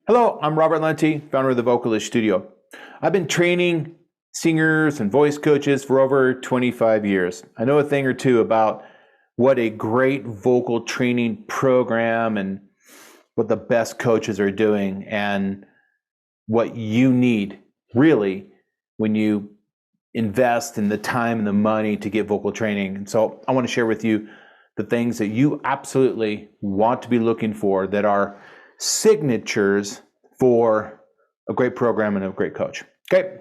Hello, I'm Robert Lunte, founder of the Vocalist Studio. I've been training singers and voice coaches for over 25 years. I know a thing or two about what a great vocal training program and what the best coaches are doing and what you need really when you invest in the time and the money to get vocal training. And so I want to share with you the things that you absolutely want to be looking for that are signatures for a great program and a great coach. Okay.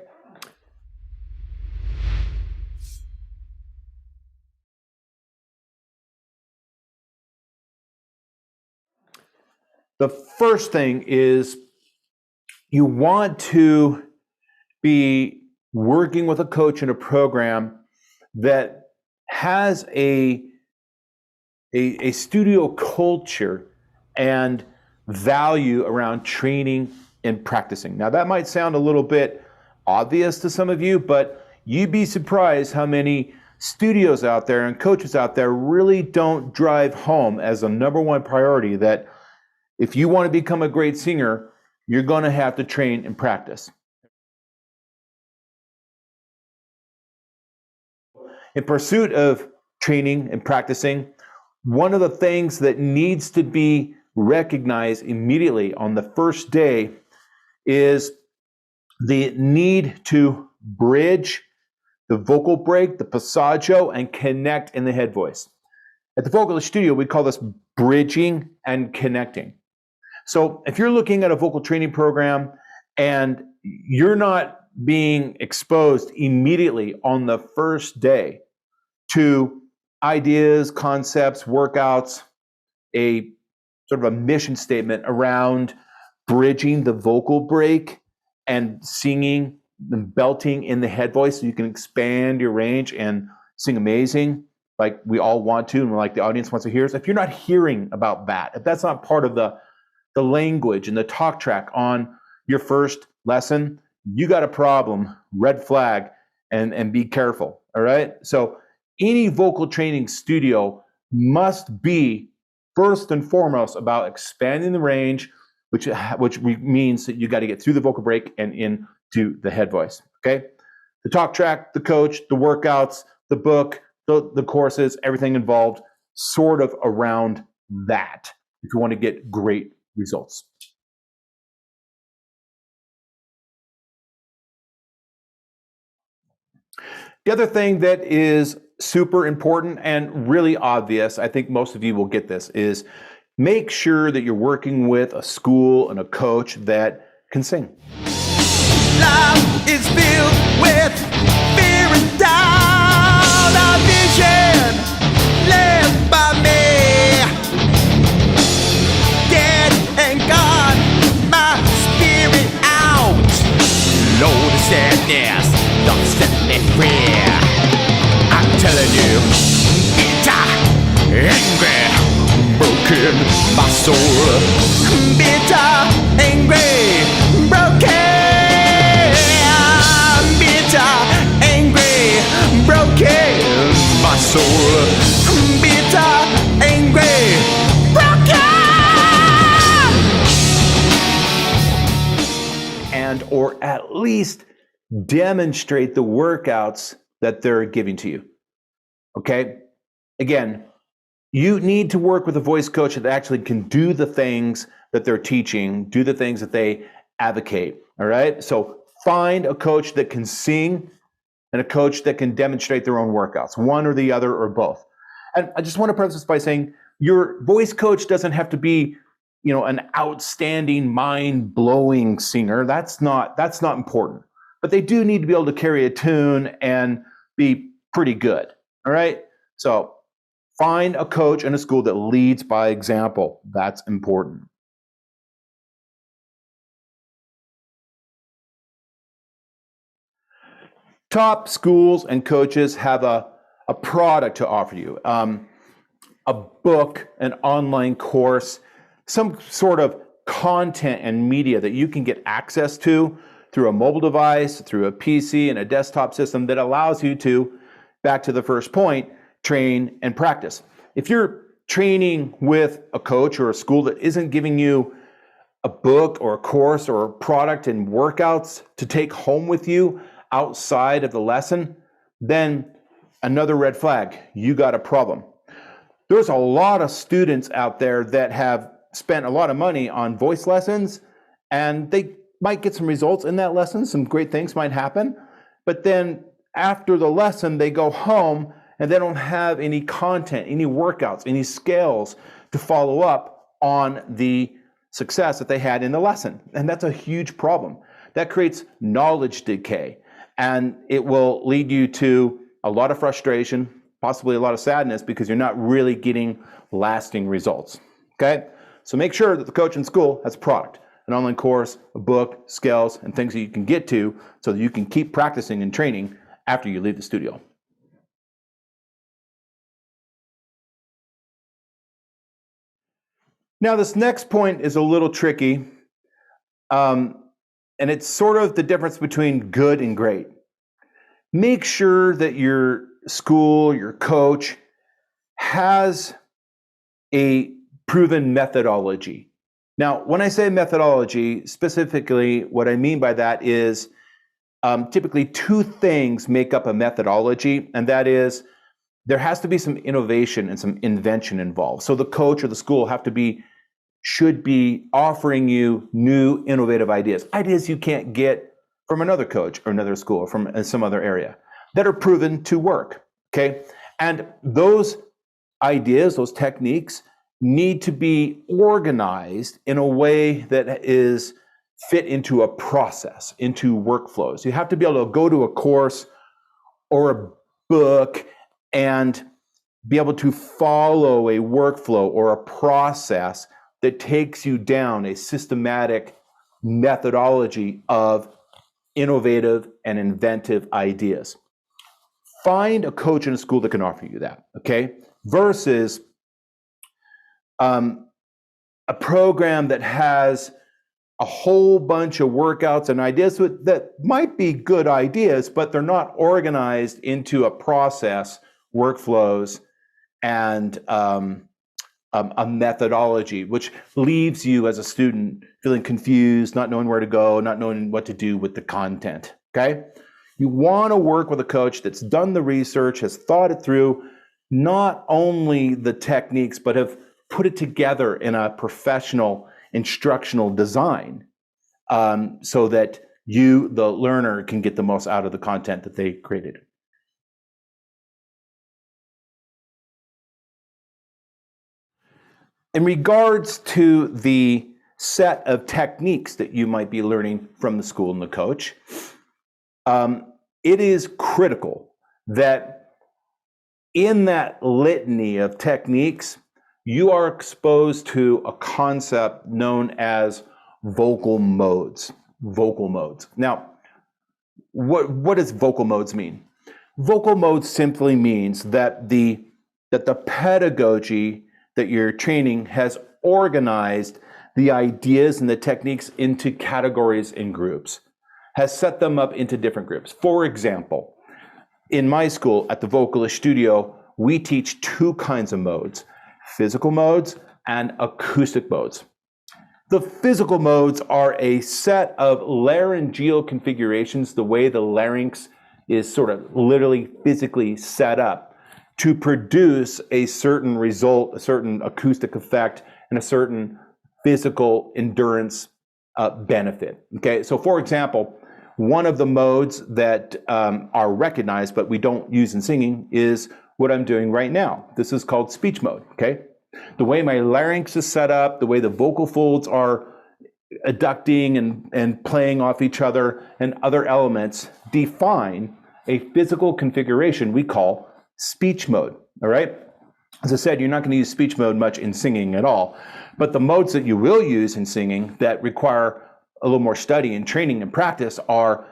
The first thing is you want to be working with a coach in a program that has a studio culture and value around training and practicing. Now that might sound a little bit obvious to some of you, but you'd be surprised how many studios out there and coaches out there really don't drive home as a number one priority that if you want to become a great singer, you're going to have to train and practice. In pursuit of training and practicing, one of the things that needs to be recognized immediately on the first day is the need to bridge the vocal break, the passaggio, and connect in the head voice. At the Vocalist Studio, we call this bridging and connecting. So if you're looking at a vocal training program and you're not being exposed immediately on the first day to ideas, concepts, workouts, a sort of a mission statement around bridging the vocal break and singing and belting in the head voice so you can expand your range and sing amazing like we all want to and like the audience wants to hear. So if you're not hearing about that, if that's not part of the language and the talk track on your first lesson, you got a problem, red flag, and be careful, all right? So any vocal training studio must be first and foremost about expanding the range, which means that you got to get through the vocal break and into the head voice, okay? The talk track, the coach, the workouts, the book, the courses, everything involved sort of around that if you want to get great results. The other thing that is super important and really obvious, I think most of you will get this, is make sure that you're working with a school and a coach that can sing. Life is filled with fear and doubt. A vision led by me, dead and gone, my spirit out. Load of sadness, don't set me free. I'm telling you, bitter, angry, broken, my soul. Bitter, angry, broken. Bitter, angry, broken, my soul. Bitter, angry, broken. And or at least demonstrate the workouts that they're giving to you. Okay? Again, you need to work with a voice coach that actually can do the things that they're teaching, do the things that they advocate. All right? So find a coach that can sing and a coach that can demonstrate their own workouts, one or the other or both. And I just want to preface this by saying your voice coach doesn't have to be, an outstanding, mind-blowing singer. That's not important. But they do need to be able to carry a tune and be pretty good, all right? So find a coach and a school that leads by example. That's important. Top schools and coaches have a product to offer you, a book, an online course, some sort of content and media that you can get access to through a mobile device, through a PC and a desktop system that allows you to, back to the first point, train and practice. If you're training with a coach or a school that isn't giving you a book or a course or a product and workouts to take home with you outside of the lesson, then another red flag, you got a problem. There's a lot of students out there that have spent a lot of money on voice lessons, and they might get some results in that lesson, some great things might happen, but then after the lesson, they go home and they don't have any content, any workouts, any scales to follow up on the success that they had in the lesson. And that's a huge problem. That creates knowledge decay, and it will lead you to a lot of frustration, possibly a lot of sadness, because you're not really getting lasting results. Okay? So make sure that the coach in school has a product, an online course, a book, skills, and things that you can get to so that you can keep practicing and training after you leave the studio. Now, this next point is a little tricky, and it's sort of the difference between good and great. Make sure that your school, your coach, has a proven methodology. Now, when I say methodology, specifically what I mean by that is typically two things make up a methodology, and that is there has to be some innovation and some invention involved. So the coach or the school should be offering you new innovative ideas you can't get from another coach or another school or from some other area that are proven to work, okay? And those ideas, those techniques need to be organized in a way that is fit into a process, into workflows. You have to be able to go to a course or a book and be able to follow a workflow or a process that takes you down a systematic methodology of innovative and inventive ideas. Find a coach in a school that can offer you that, okay? Versus a program that has a whole bunch of workouts and ideas that might be good ideas, but they're not organized into a process, workflows, and a methodology, which leaves you as a student feeling confused, not knowing where to go, not knowing what to do with the content, okay? You want to work with a coach that's done the research, has thought it through, not only the techniques, but have put it together in a professional instructional design so that you, the learner, can get the most out of the content that they created. In regards to the set of techniques that you might be learning from the school and the coach, it is critical that in that litany of techniques, you are exposed to a concept known as vocal modes. Vocal modes. Now, what does vocal modes mean? Vocal modes simply means that the pedagogy that you're training has organized the ideas and the techniques into categories and groups, has set them up into different groups. For example, in my school at the Vocalist Studio, we teach two kinds of modes: physical modes and acoustic modes. The physical modes are a set of laryngeal configurations, the way the larynx is sort of literally physically set up to produce a certain result, a certain acoustic effect, and a certain physical endurance benefit. Okay, so for example, one of the modes that are recognized but we don't use in singing is what I'm doing right now. This is called speech mode, okay? The way my larynx is set up, the way the vocal folds are adducting and playing off each other, and other elements define a physical configuration we call speech mode, all right? As I said, you're not going to use speech mode much in singing at all, but the modes that you will use in singing that require a little more study and training and practice are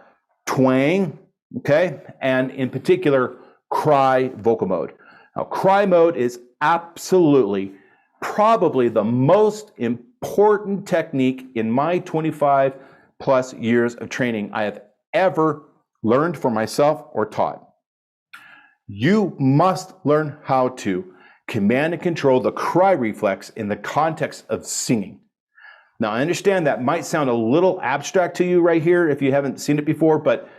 twang, okay? And in particular, cry vocal mode. Now, cry mode is absolutely probably the most important technique in my 25 plus years of training I have ever learned for myself or taught. You must learn how to command and control the cry reflex in the context of singing. Now, I understand that might sound a little abstract to you right here if you haven't seen it before, but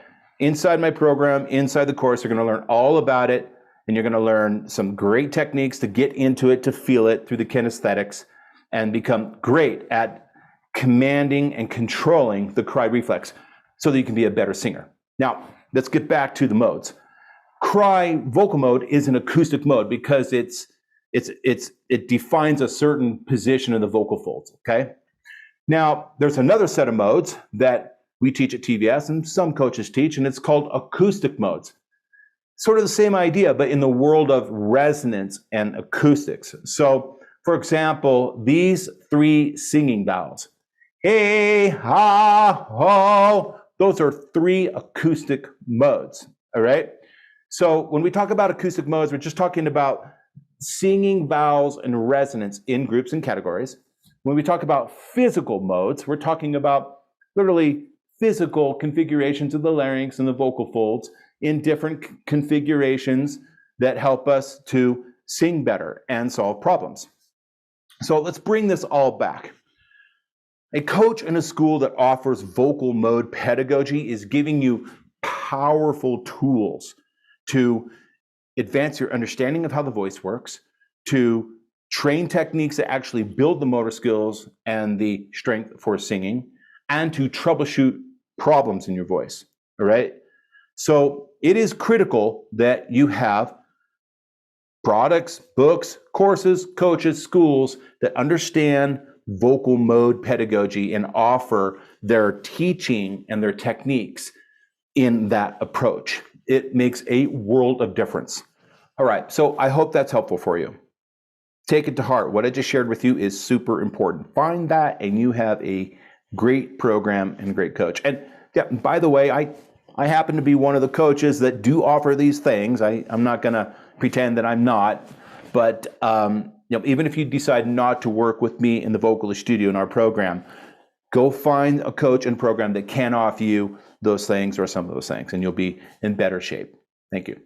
inside my program, inside the course, you're going to learn all about it, and you're going to learn some great techniques to get into it, to feel it through the kinesthetics, and become great at commanding and controlling the cry reflex so that you can be a better singer. Now, let's get back to the modes. Cry vocal mode is an acoustic mode because it defines a certain position in the vocal folds, okay? Now, there's another set of modes that we teach at TVS and some coaches teach, and it's called acoustic modes. Sort of the same idea, but in the world of resonance and acoustics. So, for example, these 3 singing vowels, hey, ha, ho, those are 3 acoustic modes, all right? So when we talk about acoustic modes, we're just talking about singing vowels and resonance in groups and categories. When we talk about physical modes, we're talking about literally physical configurations of the larynx and the vocal folds in different configurations that help us to sing better and solve problems. So let's bring this all back. A coach in a school that offers vocal mode pedagogy is giving you powerful tools to advance your understanding of how the voice works, to train techniques that actually build the motor skills and the strength for singing, and to troubleshoot problems in your voice, all right? So it is critical that you have products, books, courses, coaches, schools that understand vocal mode pedagogy and offer their teaching and their techniques in that approach. It makes a world of difference. All right, so I hope that's helpful for you. Take it to heart. What I just shared with you is super important. Find that and you have a great program and a great coach. And yeah, by the way, I happen to be one of the coaches that do offer these things. I'm not going to pretend that I'm not, but even if you decide not to work with me in the Vocalist Studio in our program, go find a coach and program that can offer you those things or some of those things, and you'll be in better shape. Thank you.